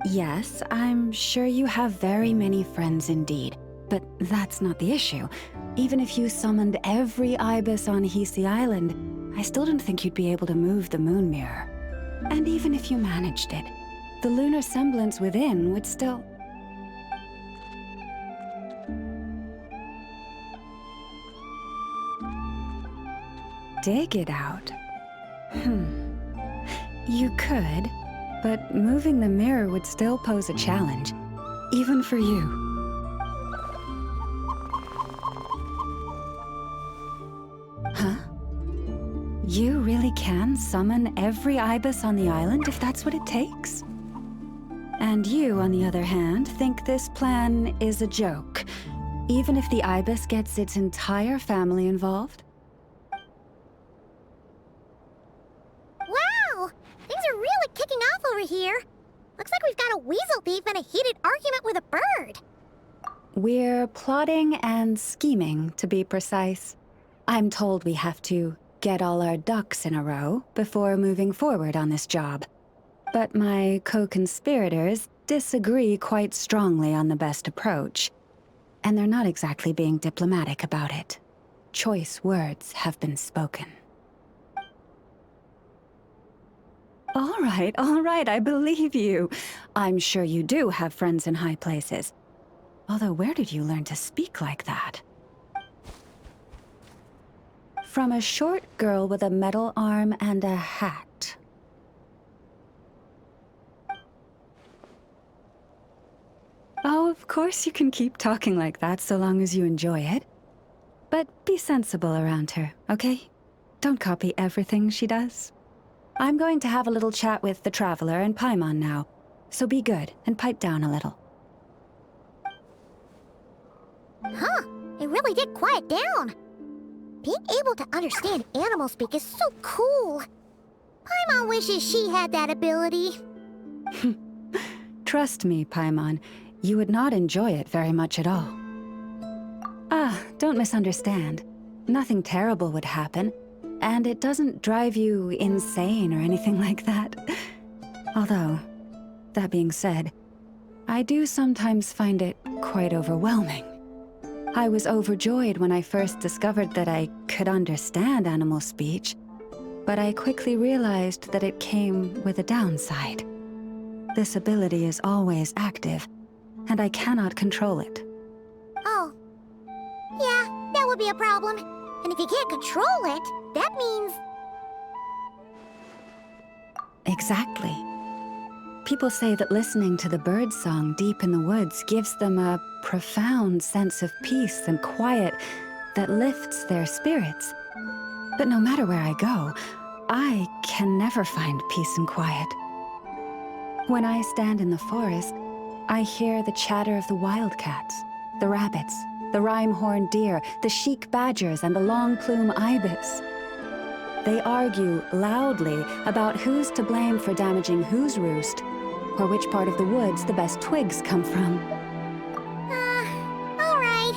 Yes, I'm sure you have very many friends indeed, but that's not the issue. Even if you summoned every ibis on Hisi Island, I still don't think you'd be able to move the moon mirror. And even if you managed it, the lunar semblance within would still... Dig it out. You could, but moving the mirror would still pose a challenge, even for you. Huh? You really can summon every ibis on the island if that's what it takes? And you, on the other hand, think this plan is a joke, even if the ibis gets its entire family involved? Wow! Things are really kicking off over here. Looks like we've got a weasel thief and a heated argument with a bird. We're plotting and scheming, to be precise. I'm told we have to get all our ducks in a row before moving forward on this job. But my co-conspirators disagree quite strongly on the best approach. And they're not exactly being diplomatic about it. Choice words have been spoken. All right, I believe you. I'm sure you do have friends in high places. Although, where did you learn to speak like that? From a short girl with a metal arm and a hat. Oh, of course you can keep talking like that so long as you enjoy it. But be sensible around her, okay? Don't copy everything she does. I'm going to have a little chat with the Traveler and Paimon now, so be good and pipe down a little. Huh, it really did quiet down. Being able to understand animal speak is so cool. Paimon wishes she had that ability. Trust me, Paimon, you would not enjoy it very much at all. Don't misunderstand. Nothing terrible would happen. And it doesn't drive you insane or anything like that. Although, that being said, I do sometimes find it quite overwhelming. I was overjoyed when I first discovered that I could understand animal speech, but I quickly realized that it came with a downside. This ability is always active, and I cannot control it. Oh. Yeah, that would be a problem. And if you can't control it, that means... Exactly. People say that listening to the bird song deep in the woods gives them a profound sense of peace and quiet that lifts their spirits. But no matter where I go, I can never find peace and quiet. When I stand in the forest, I hear the chatter of the wildcats, the rabbits, the rhyme-horned deer, the chic badgers, and the long-plume ibis. They argue loudly about who's to blame for damaging whose roost, or which part of the woods the best twigs come from. Alright.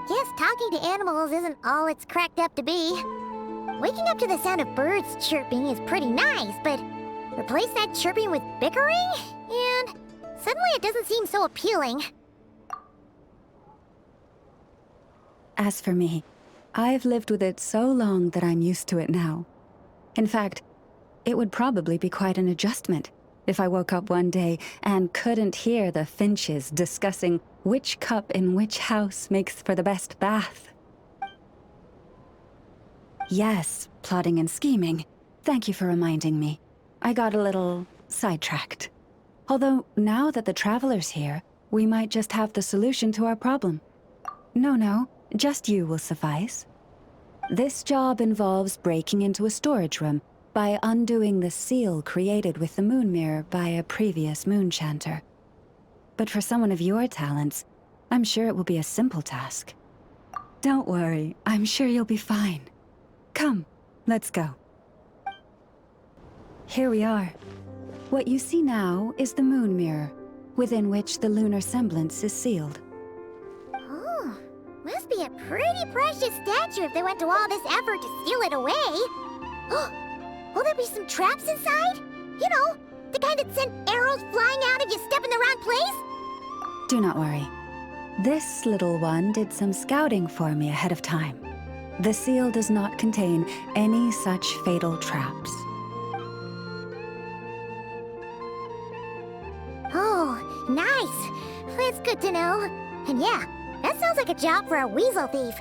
Guess talking to animals isn't all it's cracked up to be. Waking up to the sound of birds chirping is pretty nice, but replace that chirping with bickering, and suddenly it doesn't seem so appealing. As for me, I've lived with it so long that I'm used to it now. In fact, it would probably be quite an adjustment if I woke up one day and couldn't hear the finches discussing which cup in which house makes for the best bath. Yes, plotting and scheming. Thank you for reminding me. I got a little sidetracked. Although, now that the Traveler's here, we might just have the solution to our problem. No, just you will suffice. This job involves breaking into a storage room by undoing the seal created with the moon mirror by a previous moonchanter. But for someone of your talents, I'm sure it will be a simple task. Don't worry, I'm sure you'll be fine. Come, let's go. Here we are. What you see now is the moon mirror, within which the lunar semblance is sealed. Oh, must be a pretty precious statue if they went to all this effort to seal it away. Will there be some traps inside? You know, The kind that sent arrows flying out if you step in the wrong place? Do not worry. This little one did some scouting for me ahead of time. The seal does not contain any such fatal traps. Oh, nice. That's good to know. And yeah, that sounds like a job for a weasel thief.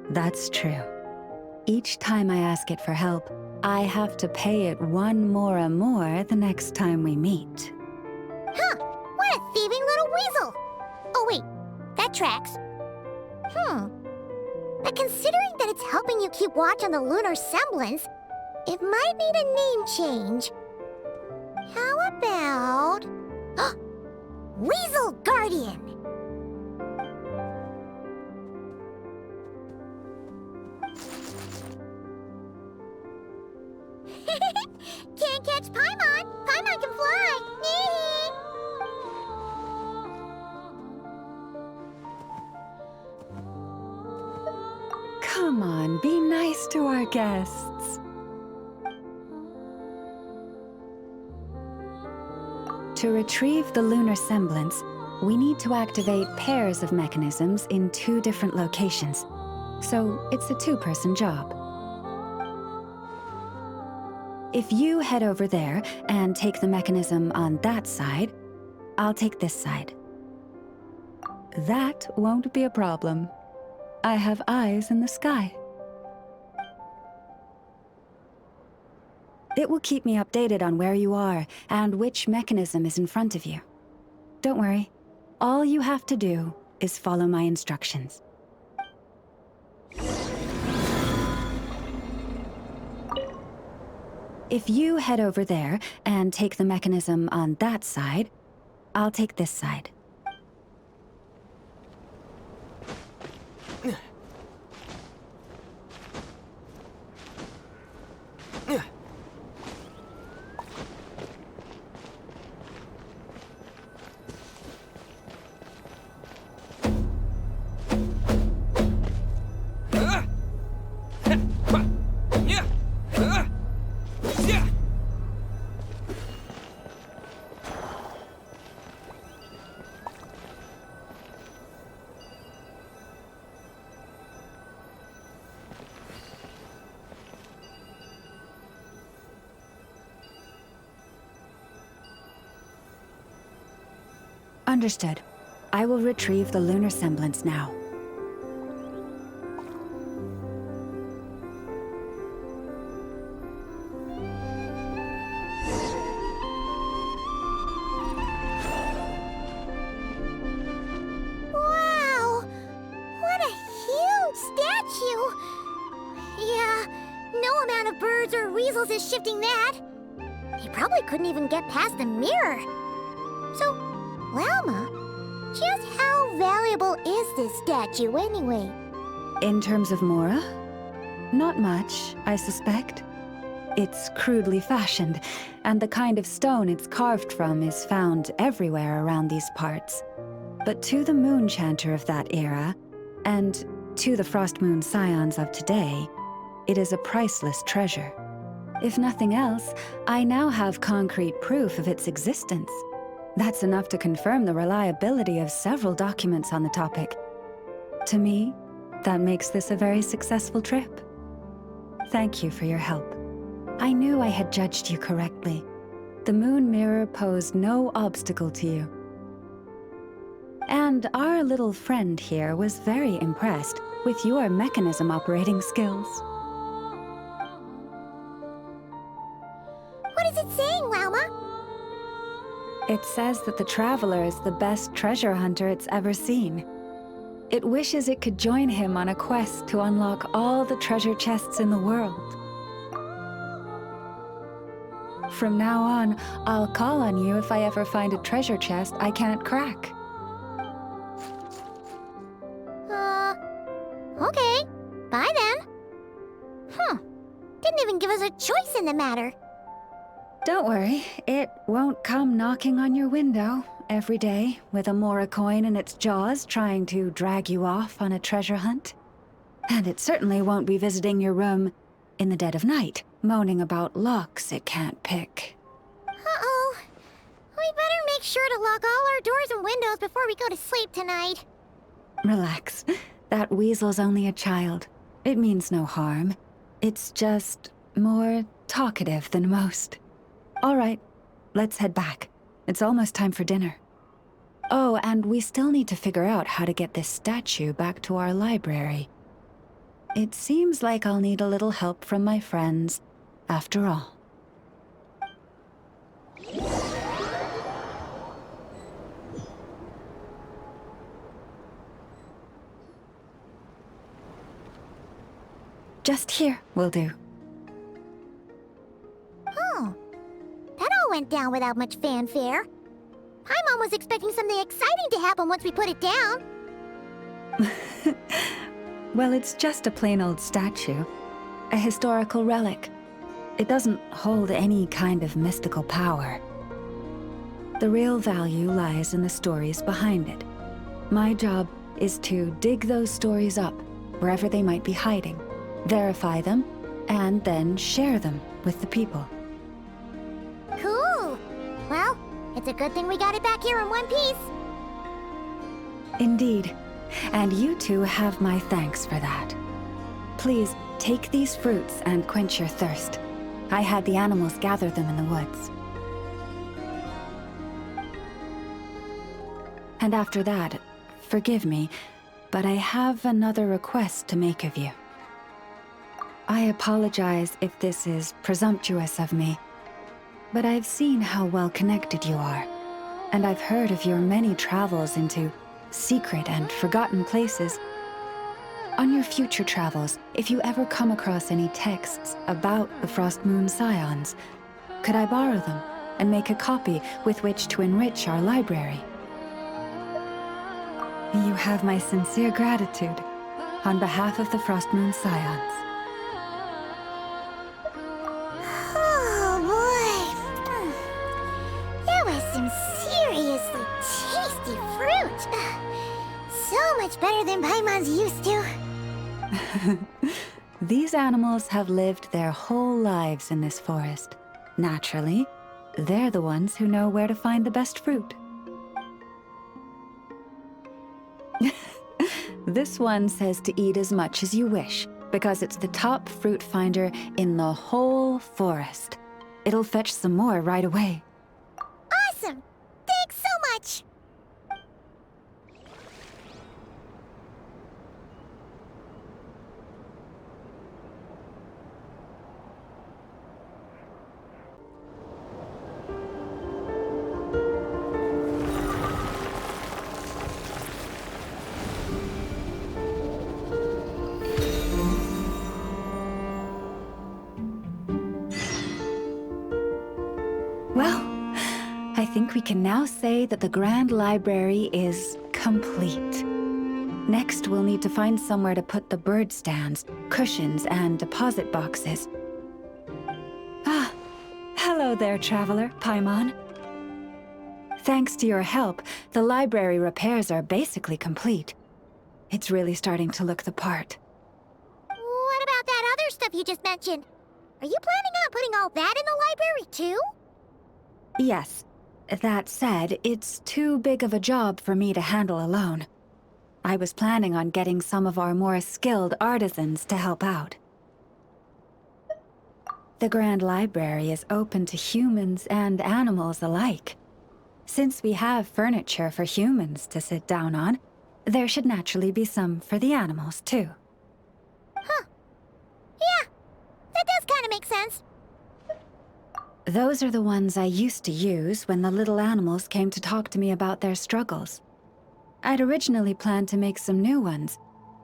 That's true. Each time I ask it for help, I have to pay it 1 mora more the next time we meet. Huh, what a thieving little weasel! Oh wait, that tracks. But considering that it's helping you keep watch on the lunar semblance, it might need a name change. How about... Weasel Guardian! Can't catch Paimon! Paimon can fly! Come on, be nice to our guests. To retrieve the lunar semblance, we need to activate pairs of mechanisms in 2 different locations. So it's a 2-person job. If you head over there and take the mechanism on that side, I'll take this side. That won't be a problem. I have eyes in the sky. It will keep me updated on where you are and which mechanism is in front of you. Don't worry. All you have to do is follow my instructions. If you head over there and take the mechanism on that side, I'll take this side. Understood. I will retrieve the lunar semblance now. Wow! What a huge statue! Yeah, no amount of birds or weasels is shifting that. They probably couldn't even get past the mirror. So, Lauma, just how valuable is this statue anyway? In terms of Mora? Not much, I suspect. It's crudely fashioned, and the kind of stone it's carved from is found everywhere around these parts. But to the moon chanter of that era, and to the Frostmoon scions of today, it is a priceless treasure. If nothing else, I now have concrete proof of its existence. That's enough to confirm the reliability of several documents on the topic. To me, that makes this a very successful trip. Thank you for your help. I knew I had judged you correctly. The moon mirror posed no obstacle to you. And our little friend here was very impressed with your mechanism operating skills. What is it saying, Lauma? It says that the Traveler is the best treasure hunter it's ever seen. It wishes it could join him on a quest to unlock all the treasure chests in the world. From now on, I'll call on you if I ever find a treasure chest I can't crack. Okay. Bye then. Didn't even give us a choice in the matter. Don't worry, it won't come knocking on your window every day with a Mora coin in its jaws trying to drag you off on a treasure hunt. And it certainly won't be visiting your room in the dead of night, moaning about locks it can't pick. Uh-oh. We better make sure to lock all our doors and windows before we go to sleep tonight. Relax. That weasel's only a child. It means no harm. It's just more talkative than most. All right, let's head back. It's almost time for dinner. Oh, and we still need to figure out how to get this statue back to our library. It seems like I'll need a little help from my friends, after all. Just here will do. Oh. That all went down without much fanfare. Paimon was expecting something exciting to happen once we put it down. Well, it's just a plain old statue. A historical relic. It doesn't hold any kind of mystical power. The real value lies in the stories behind it. My job is to dig those stories up, wherever they might be hiding, verify them, and then share them with the people. Cool. Well, it's a good thing we got it back here in one piece. Indeed. And you two have my thanks for that. Please, take these fruits and quench your thirst. I had the animals gather them in the woods. And after that, forgive me, but I have another request to make of you. I apologize if this is presumptuous of me, but I've seen how well connected you are, and I've heard of your many travels into secret and forgotten places. On your future travels, if you ever come across any texts about the Frostmoon Scions, could I borrow them and make a copy with which to enrich our library? You have my sincere gratitude on behalf of the Frostmoon Scions. Oh boy. That was some seriously tasty fruit. So much better than Paimon's used to. These animals have lived their whole lives in this forest. Naturally, they're the ones who know where to find the best fruit. This one says to eat as much as you wish, because it's the top fruit finder in the whole forest. It'll fetch some more right away. Awesome! Thanks so much! Well, I think we can now say that the Grand Library is complete. Next, we'll need to find somewhere to put the bird stands, cushions, and deposit boxes. Ah, hello there, traveler, Paimon. Thanks to your help, the library repairs are basically complete. It's really starting to look the part. What about that other stuff you just mentioned? Are you planning on putting all that in the library too? Yes. That said, it's too big of a job for me to handle alone. I was planning on getting some of our more skilled artisans to help out. The Grand Library is open to humans and animals alike. Since we have furniture for humans to sit down on, there should naturally be some for the animals, too. Huh. Yeah, that does kind of make sense. Those are the ones I used to use when the little animals came to talk to me about their struggles. I'd originally planned to make some new ones,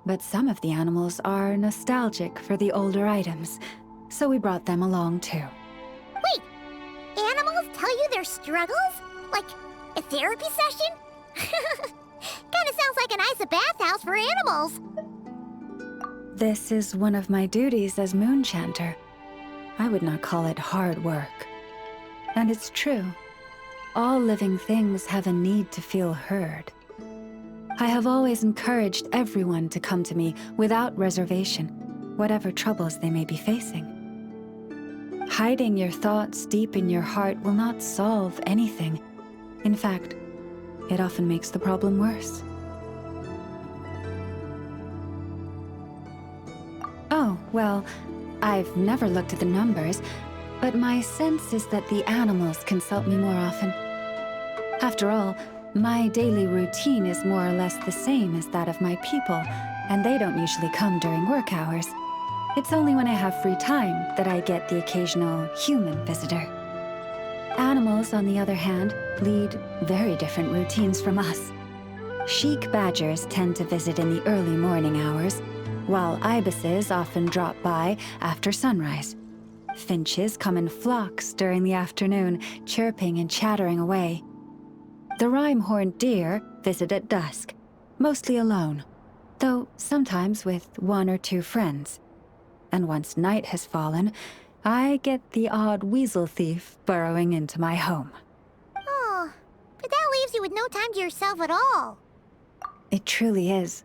but some of the animals are nostalgic for the older items, so we brought them along too. Wait, animals tell you their struggles? Like a therapy session? Kinda sounds like a nice bathhouse for animals. This is one of my duties as Moon Chanter. I would not call it hard work. And it's true. All living things have a need to feel heard. I have always encouraged everyone to come to me without reservation, whatever troubles they may be facing. Hiding your thoughts deep in your heart will not solve anything. In fact, it often makes the problem worse. Oh, well, I've never looked at the numbers, but my sense is that the animals consult me more often. After all, my daily routine is more or less the same as that of my people, and they don't usually come during work hours. It's only when I have free time that I get the occasional human visitor. Animals, on the other hand, lead very different routines from us. Sheik badgers tend to visit in the early morning hours, while ibises often drop by after sunrise. Finches come in flocks during the afternoon, chirping and chattering away. The rhyme-horned deer visit at dusk, mostly alone, though sometimes with one or two friends. And once night has fallen, I get the odd weasel thief burrowing into my home. Oh, but that leaves you with no time to yourself at all. It truly is.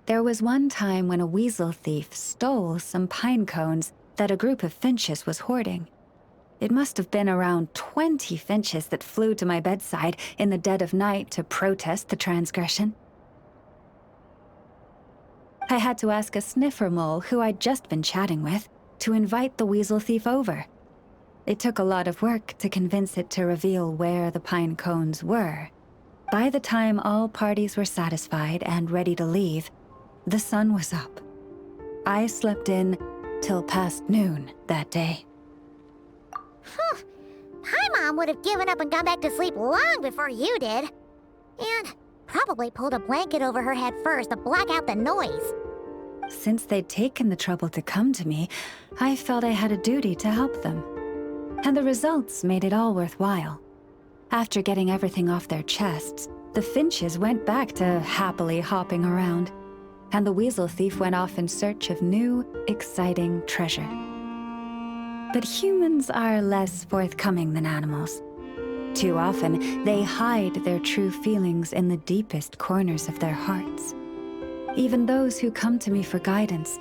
There was one time when a weasel thief stole some pine cones that a group of finches was hoarding. It must have been around 20 finches that flew to my bedside in the dead of night to protest the transgression. I had to ask a sniffer mole who I'd just been chatting with to invite the weasel thief over. It took a lot of work to convince it to reveal where the pine cones were. By the time all parties were satisfied and ready to leave, the sun was up. I slept in till past noon that day. My mom would have given up and gone back to sleep long before you did. And probably pulled a blanket over her head first to block out the noise. Since they'd taken the trouble to come to me, I felt I had a duty to help them. And the results made it all worthwhile. After getting everything off their chests, the finches went back to happily hopping around, and the weasel thief went off in search of new, exciting treasure. But humans are less forthcoming than animals. Too often, they hide their true feelings in the deepest corners of their hearts. Even those who come to me for guidance,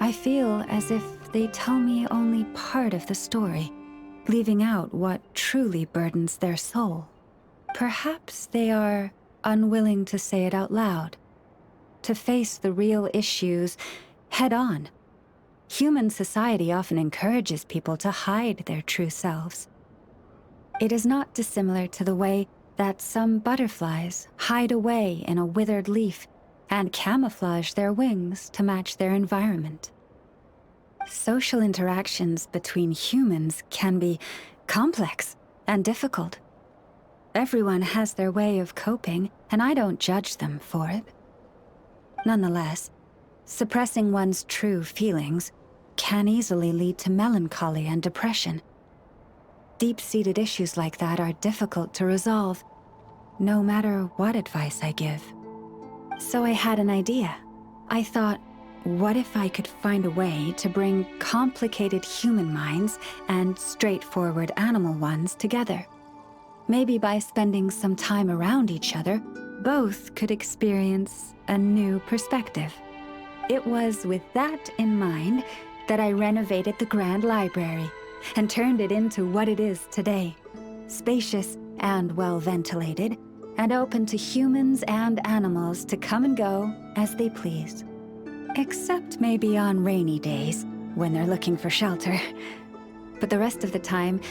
I feel as if they tell me only part of the story, leaving out what truly burdens their soul. Perhaps they are unwilling to say it out loud, to face the real issues head on. Human society often encourages people to hide their true selves. It is not dissimilar to the way that some butterflies hide away in a withered leaf and camouflage their wings to match their environment. Social interactions between humans can be complex and difficult. Everyone has their way of coping, and I don't judge them for it. Nonetheless, suppressing one's true feelings can easily lead to melancholy and depression. Deep-seated issues like that are difficult to resolve, no matter what advice I give. So I had an idea. I thought, what if I could find a way to bring complicated human minds and straightforward animal ones together? Maybe by spending some time around each other, both could experience a new perspective. It was with that in mind that I renovated the Grand Library and turned it into what it is today, spacious and well-ventilated, and open to humans and animals to come and go as they please. Except maybe on rainy days, when they're looking for shelter. But the rest of the time,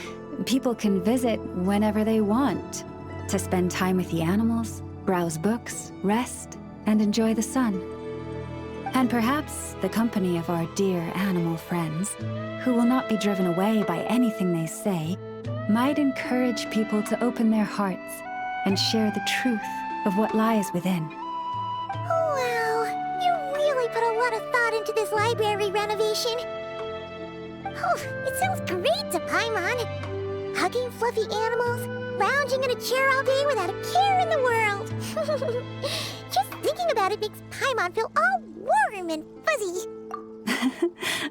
people can visit whenever they want, to spend time with the animals, browse books, rest, and enjoy the sun. And perhaps the company of our dear animal friends, who will not be driven away by anything they say, might encourage people to open their hearts and share the truth of what lies within. Wow, you really put a lot of thought into this library renovation. Oh, it sounds great to Paimon. Hugging fluffy animals, lounging in a chair all day without a care in the world. Just thinking about it makes Paimon feel all warm and fuzzy.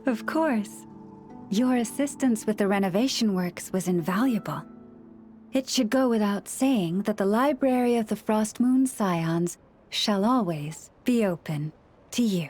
Of course. Your assistance with the renovation works was invaluable. It should go without saying that the Library of the Frostmoon Scions shall always be open to you.